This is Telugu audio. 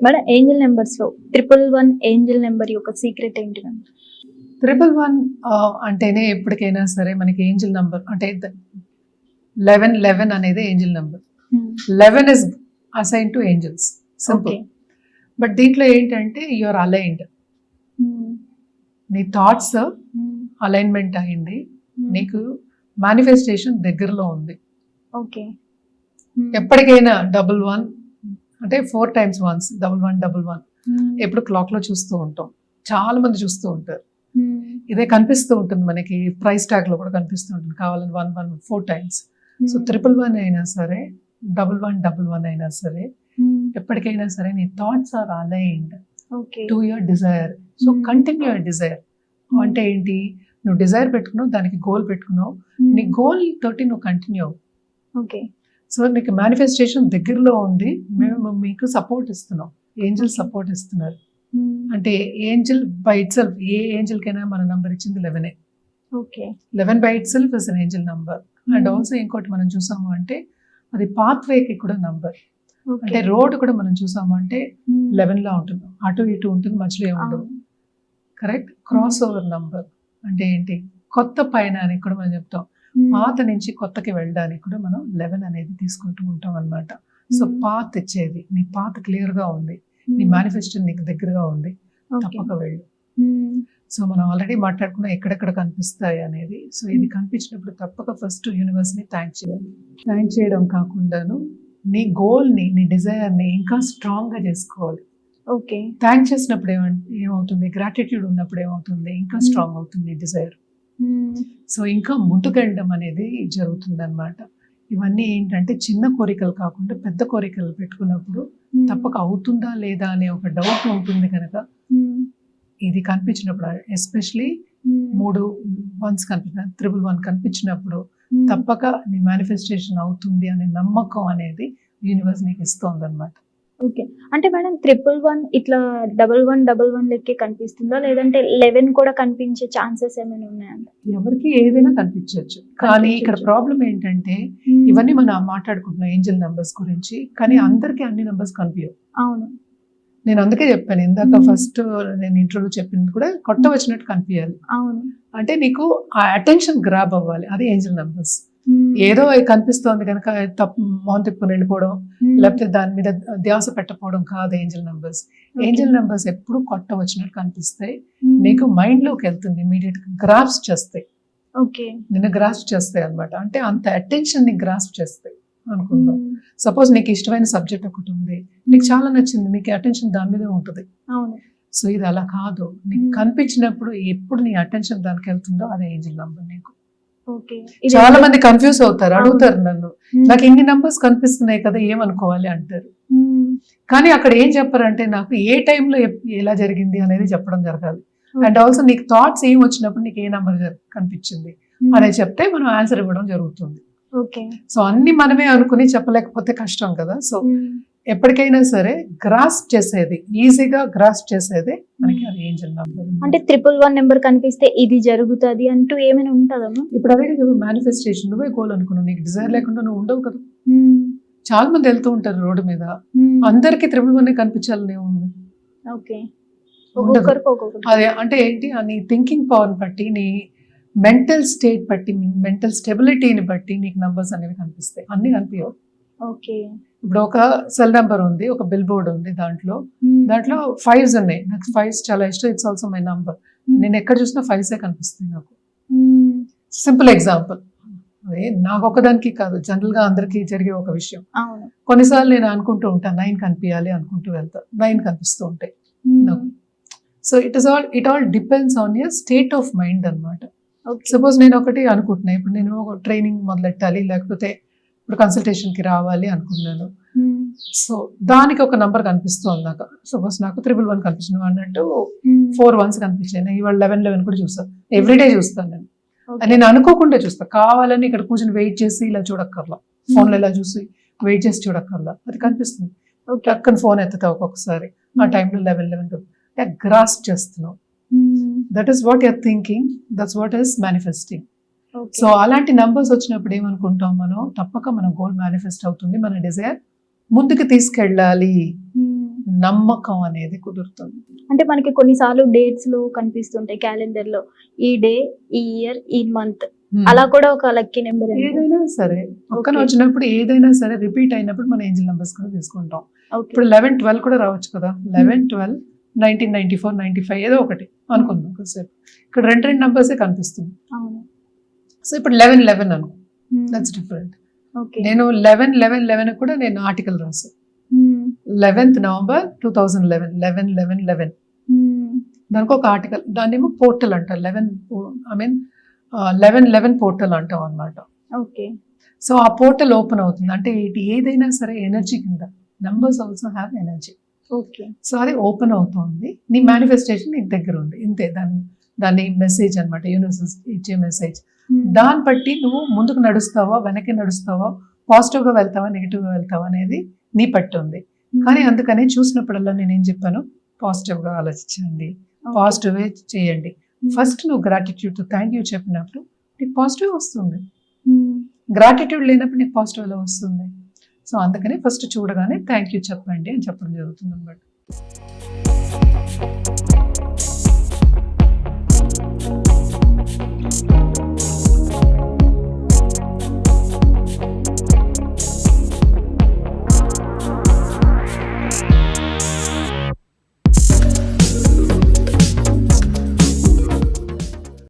మేడం ఏంజల్ నెంబర్స్ లో 111 ఏంజల్ నెంబర్ యొక్క సీక్రెట్ ఏంటి మేడం? 111 అంటేనే ఎప్పటికైనా సరే మనకి ఏంజల్ నంబర్ అంటే 11 అనేది Angel number. 11 is assign to angels, simple. But దీంట్లో ఏంటంటే యూఆర్ అలైన్డ్, నీ థాట్స్ అలైన్మెంట్ అయింది, నీకు మేనిఫెస్టేషన్ దగ్గరలో ఉంది. ఓకే, ఎప్పటికైనా 11 అంటే 4 times once 1111 ఎప్పుడు క్లాక్ లో చూస్తూ ఉంటాం, చాలా మంది చూస్తూ ఉంటారు. ఇదే కనిపిస్తూ ఉంటుంది మనకి, ప్రైస్ ట్యాగ్ లో కూడా కనిపిస్తూ ఉంటుంది కావాలని 11 4 times. సో 111 అయినా సరే 1111 అయినా సరే ఎప్పటికైనా సరే నీ thoughts are aligned to your desire. So continue your desire. అంటే ఏంటి, నువ్వు డిజైర్ పెట్టుకున్నావు, దానికి గోల్ పెట్టుకున్నావు, నీ గోల్ తోటి నువ్వు కంటిన్యూ. ఓకే, సో నీకు మేనిఫెస్టేషన్ దగ్గరలో ఉంది, మేము మీకు సపోర్ట్ ఇస్తున్నాం, ఏంజల్ సపోర్ట్ ఇస్తున్నారు. అంటే Angel by it self, A Angel కైనా మన నంబర్ ఇచ్చింది 11. Okay, 11 by it self is an angel number. And also ఇంకోటి మనం చూసాము అంటే అది పాత్ వేకి కూడా నంబర్. అంటే రోడ్ కూడా మనం చూసాము అంటే 11 లా ఉంటుంది, అటు ఇటు ఉంటుంది, మధ్యలో ఏముండదు. కరెక్ట్. క్రాస్ ఓవర్ నంబర్ అంటే ఏంటి, కొత్త పైన అని కూడా మనం చెప్తాం, పాత నుంచి కొత్తకి వెళ్ళడానికి కూడా మనం 11 అనేది తీసుకుంటూ ఉంటాం అనమాట. సో పాత్ ఇచ్చేది, నీ పాత్ క్లియర్ గా ఉంది, నీ మేనిఫెస్టేషన్ నీకు దగ్గరగా ఉంది, తప్పక వెళ్ళు. సో మనం ఆల్రెడీ మాట్లాడుకున్నాం ఎక్కడెక్కడ కనిపిస్తాయి అనేది. సో ఇది కనిపించినప్పుడు తప్పక ఫస్ట్ యూనివర్స్ ని థ్యాంక్ చేయాలి. థ్యాంక్ చేయడం కాకుండాను నీ గోల్ ని, నీ డిజైర్ ని ఇంకా స్ట్రాంగ్ గా చేసుకోవాలి. ఓకే, థ్యాంక్ చేసినప్పుడు ఏమవుతుంది, గ్రాటిట్యూడ్ ఉన్నప్పుడు ఏమవుతుంది, ఇంకా స్ట్రాంగ్ అవుతుంది డిజైర్. సో ఇంకా ముందుకెళ్ళడం అనేది జరుగుతుంది అనమాట. ఇవన్నీ ఏంటంటే చిన్న కోరికలు కాకుండా పెద్ద కోరికలు పెట్టుకున్నప్పుడు తప్పక అవుతుందా లేదా అనే ఒక డౌట్ ఉంటుంది కనుక ఇది కనిపించినప్పుడు, ఎస్పెషలీ 3 ones కనిపించిన 111 కనిపించినప్పుడు తప్పక నీ మేనిఫెస్టేషన్ అవుతుంది అనే నమ్మకం అనేది యూనివర్స్ నీకు ఇస్తుంది అనమాట. ఓకే, అంటే మేడం 111 ఇట్లా 1111 లెక్కే కనిపిస్తుందా, లేదంటే 11 కూడా కనిపించే ఛాన్సెస్ ఏమైనా ఉన్నాయంట? ఎవరికి ఏదైనా కనిపించవచ్చు, కానీ ఇక్కడ ప్రాబ్లం ఏంటంటే ఇవన్నీ మనం మాట్లాడుకుంటున్నాం ఏంజల్ నంబర్స్ గురించి, కానీ అందరికీ అన్ని నంబర్స్ కనిపించవు. అవును, నేను అందుకే చెప్పాను ఇందాక ఫస్ట్ నేను ఇంట్రోలో చెప్పింది కూడా, కొత్త వచ్చినట్టు కనిపించాలి. అవును, అంటే నీకు ఆ అటెన్షన్ గ్రాబ్ అవ్వాలి, అది ఏంజల్ నంబర్స్. ఏదో కనిపిస్తోంది కనుక తప్పు మొహం తిప్పుకొని వెళ్ళిపోవడం, లేకపోతే దాని మీద ధ్యాస పెట్టకపోవడం కాదు ఏంజల్ నంబర్స్. ఏంజల్ నంబర్స్ ఎప్పుడు కొత్త వచ్చినట్టు కనిపిస్తాయి, నీకు మైండ్ లోకి వెళ్తుంది, ఇమీడియట్ గా గ్రాస్ప్ చేస్తాయి. ఓకే, నిన్ను గ్రాస్ప్ చేస్తాయి అనమాట. అంటే అంత అటెన్షన్ ని గ్రాస్ప్ చేస్తాయి అనుకుందాం. సపోజ్ నీకు ఇష్టమైన సబ్జెక్ట్ ఒకటి ఉంది, నీకు చాలా నచ్చింది, నీకు అటెన్షన్ దాని మీదే ఉంటుంది. అవును, సో ఇది అలా కాదు, నీకు కనిపించినప్పుడు ఎప్పుడు నీ అటెన్షన్ దానికి వెళ్తుందో అదే ఏంజల్ నంబర్ నీకు. ఓకే, చాలా మంది కన్ఫ్యూజ్ అవుతారు, అడుగుతారు నన్ను, నాకు ఇన్ని నంబర్స్ కనిపిస్తున్నాయి కదా ఏమనుకోవాలి అంటారు. కానీ అక్కడ ఏం చెప్పారంటే నాకు ఏ టైంలో ఎలా జరిగింది అనేది చెప్పడం జరగాలి. అండ్ ఆల్సో నీకు థాట్స్ ఏం వచ్చినప్పుడు నీకు ఏ నంబర్ కనిపించింది అనేది చెప్తే మనం ఆన్సర్ ఇవ్వడం జరుగుతుంది. ఓకే, సో అన్ని మనమే అనుకుని చెప్పలేకపోతే కష్టం కదా. సో ఎప్పటికైనా సరే గ్రాస్ప్ చేసేది, ఈజీగా గ్రాస్ప్ చేసేది మనకి అది ఏంజల్ నంబర్. అంటే 111 నెంబర్ కనిపిస్తే ఇది జరుగుతుంది అంటూ ఏమైనా ఉంటుందమ్మా? ఇప్పుడు అదే మేనిఫెస్టేషన్, నువ్వే గోల్ అనుకున్నావు, నీకు డిజైర్ లేకుండా నువ్వు ఉండవు కదా. చాలా మంది వెళ్తూ ఉంటారు రోడ్డు మీద, అందరికి 111 కనిపించాలని ఉంది. ఓకే, అదే అంటే ఏంటి, నీ థింకింగ్ పవర్ బట్టి, నీ మెంటల్ స్టేట్ బట్టి, మెంటల్ స్టెబిలిటీని బట్టి నీకు నంబర్స్ అనేవి కనిపిస్తాయి, అన్ని కనిపించవు. ఓకే, ఇప్పుడు ఒక సెల్ నెంబర్ ఉంది, ఒక బిల్ బోర్డ్ ఉంది, దాంట్లో 5s ఉన్నాయి, నాకు 5s చాలా ఇష్టం, ఇట్స్ ఆల్సో మై నంబర్. నేను ఎక్కడ చూసినా 5s కనిపిస్తాయి నాకు. సింపుల్ ఎగ్జాంపుల్, అదే నాకు ఒకదానికి కాదు, జనరల్ గా అందరికి జరిగే ఒక విషయం. కొన్నిసార్లు నేను అనుకుంటూ ఉంటాను 9 కనిపించాలి అనుకుంటూ వెళ్తా, 9 కనిపిస్తూ ఉంటాయి నాకు. So it all depends on your state of mind అనమాట. సపోజ్ నేను ఒకటి అనుకుంటున్నా, ఇప్పుడు నేను ఒక ట్రైనింగ్ మొదలెట్టాలి, లేకపోతే ఇప్పుడు కన్సల్టేషన్ కి రావాలి అనుకున్నాను. సో దానికి ఒక నంబర్ కనిపిస్తుంది నాకు. సపోజ్ నాకు 111 కనిపించింది అన్నట్టు 4 ones కనిపించాయి. ఇవాళ 11 కూడా చూస్తాను, ఎవ్రీడే చూస్తాను నేను. నేను అనుకోకుండా చూస్తా, కావాలని ఇక్కడ కూర్చొని వెయిట్ చేసి ఇలా చూడక్కర్లా, ఫోన్లో ఇలా చూసి వెయిట్ చేసి చూడక్కర్లా, అది కనిపిస్తుంది. అక్కడ ఫోన్ ఎత్తుతా ఒక్కొక్కసారి, ఆ టైంలో 11 గ్రాస్ప్ చేస్తున్నావు. That is what you're thinking, that's what is manifesting. So అలాంటి నంబర్స్ వచ్చినప్పుడు ఏమనుకుంటాం మనం, తప్పక మన గోల్ మేనిఫెస్ట్ అవుతుంది, మన డిజైర్ ముందుకు తీసుకెళ్ళాలి నమ్మకం అనేది కుదురుతుంది. అంటే మనకి కొన్నిసార్లు డేట్స్ లో కనిపిస్తుంటాయి క్యాలెండర్ లో, ఈ డే, ఈ ఇయర్, ఈ మంత్, అలా కూడా ఒక లక్కీ నెంబర్. ఏదైనా సరే పక్కన వచ్చినప్పుడు ఏదైనా సరే రిపీట్ అయినప్పుడు మన ఏంజిల్ నెంబర్స్ కూడా తీసుకుంటాం. ఓకే. ఇప్పుడు 11-12 కూడా రావచ్చు కదా. 11-12, 1994, 95 ఏదో ఒకటి అనుకుందాం ఒకసేపు. ఇక్కడ రెండు నంబర్సే కనిపిస్తుంది. అవును. సో ఇప్పుడు 11-11 అనుకో, దట్స్ డిఫరెంట్. ఓకే. నేను 11-11-11 కూడా నేను ఆర్టికల్ రాసాను. 11th November 2011, 11-11-11 దానికి ఒక ఆర్టికల్, దాన్ని ఏమో పోర్టల్ అంటారు. 11-11 పోర్టల్ అంటాం అనమాట. ఓకే. సో ఆ పోర్టల్ ఓపెన్ అవుతుంది అంటే ఏదైనా సరే ఎనర్జీ కింద, numbers also have energy. Okay. So అది ఓపెన్ అవుతుంది, నీ మేనిఫెస్టేషన్ నీ దగ్గర ఉంది, ఇంతే. దాన్ని మెసేజ్ అనమాట, యూనివర్స్ ఇచ్చే మెసేజ్. దాన్ని బట్టి నువ్వు ముందుకు నడుస్తావా, వెనక్కి నడుస్తావా, పాజిటివ్గా వెళ్తావా, నెగిటివ్గా వెళ్తావా అనేది నీ పట్టి ఉంది. కానీ అందుకని చూసినప్పుడల్లా నేనేం చెప్పాను, పాజిటివ్గా ఆలోచించండి, పాజిటివ్ చేయండి. ఫస్ట్ నువ్వు గ్రాటిట్యూడ్, థ్యాంక్ యూ చెప్పినప్పుడు నీకు పాజిటివ్ వస్తుంది. గ్రాటిట్యూడ్ లేనప్పుడు నీకు పాజిటివ్ ఎలా వస్తుంది? సో అందుకని ఫస్ట్ చూడగానే థ్యాంక్ యూ చెప్పండి అని చెప్పడం జరుగుతుంది అన్నమాట.